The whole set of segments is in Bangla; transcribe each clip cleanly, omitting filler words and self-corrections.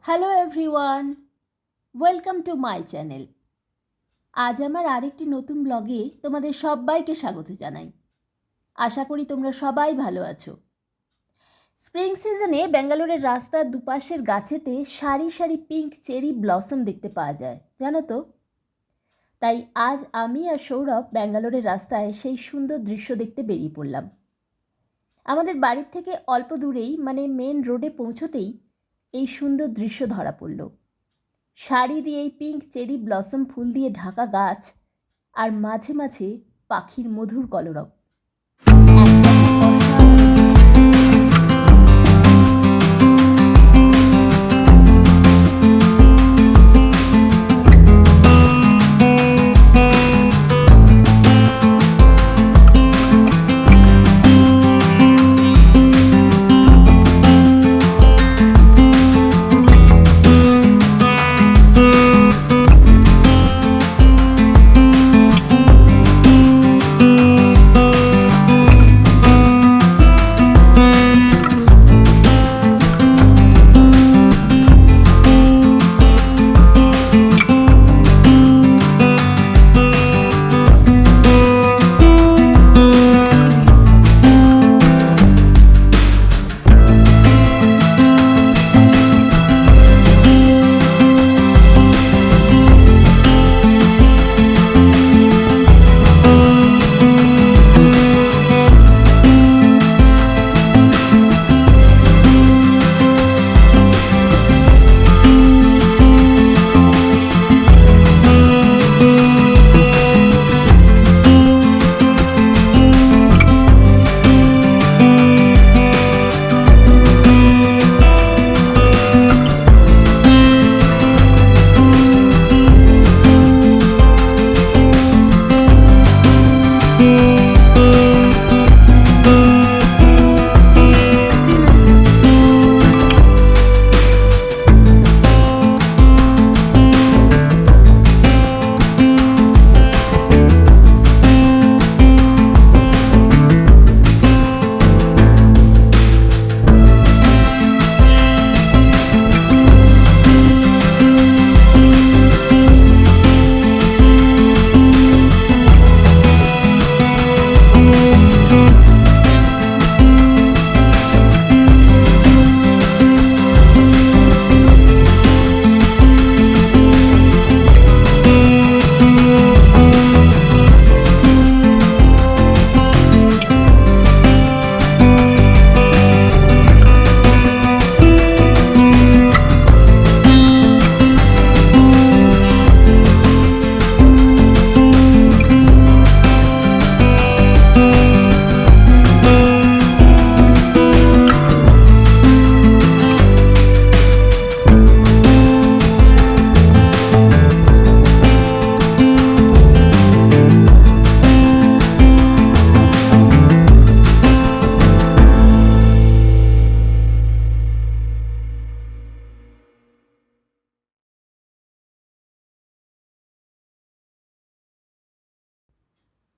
Hello everyone, welcome to my channel. আজ আমার আরেকটি নতুন ব্লগে তোমাদের সবাইকে স্বাগত জানাই। আশা করি তোমরা সবাই ভালো আছো। স্প্রিং সিজনে ব্যাঙ্গালোরের রাস্তার দুপাশের গাছেতে সারি সারি পিঙ্ক চেরি ব্লসম দেখতে পাওয়া যায়, জানো তো? তাই আজ আমি আর সৌরভ ব্যাঙ্গালোরের রাস্তায় সেই সুন্দর দৃশ্য দেখতে বেরিয়ে পড়লাম। আমাদের বাড়ির থেকে অল্প দূরেই মানে মেন রোডে পৌঁছতেই এই সুন্দর দৃশ্য ধরা পড়ল। শাড়ি দিয়ে এই পিঙ্ক চেরি ব্লসম ফুল দিয়ে ঢাকা গাছ আর মাঝে মাঝে পাখির মধুর কলরব।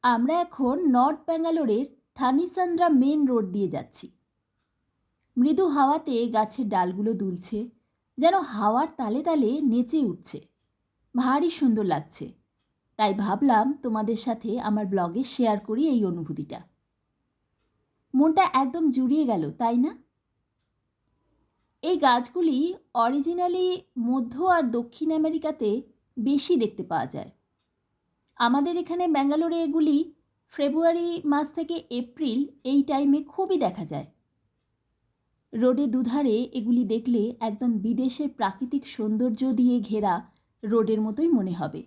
আমরা এখন নর্থ ব্যাঙ্গালোরের থানিসান্দ্রা মেন রোড দিয়ে যাচ্ছি। মৃদু হাওয়াতে গাছের ডালগুলো দুলছে, যেন হাওয়ার তালে তালে নেচে উঠছে। ভারী সুন্দর লাগছে, তাই ভাবলাম তোমাদের সাথে আমার ব্লগে শেয়ার করি এই অনুভূতিটা। মনটা একদম জুড়িয়ে গেল, তাই না? এই গাছগুলি অরিজিনালি মধ্য আর দক্ষিণ আমেরিকাতে বেশি দেখতে পাওয়া যায়। আমাদের এখানে ব্যাঙ্গালোরে এগুলি ফেব্রুয়ারি মাস থেকে এপ্রিল এই টাইমে খুবই দেখা যায়। রোডে দুধারে এগুলি দেখলে একদম বিদেশের প্রাকৃতিক সৌন্দর্য দিয়ে ঘেরা রোডের মতোই মনে হবে।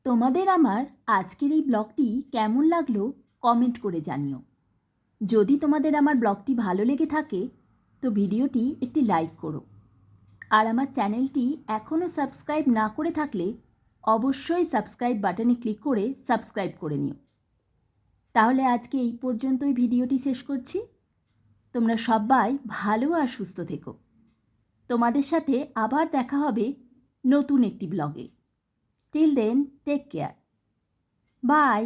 তোমাদের আমার আজকের এই ব্লগটি কেমন লাগলো কমেন্ট করে জানিও। যদি তোমাদের আমার ব্লগটি ভালো লেগে থাকে তো ভিডিওটি একটি লাইক করো, আর আমার চ্যানেলটি এখনও সাবস্ক্রাইব না করে থাকলে অবশ্যই সাবস্ক্রাইব বাটনে ক্লিক করে সাবস্ক্রাইব করে নিও। তাহলে আজকে এই পর্যন্তই ভিডিওটি শেষ করছি। তোমরা সবাই ভালো আর সুস্থ থেকো। তোমাদের সাথে আবার দেখা হবে নতুন একটি ব্লগে। Till then, take care. By.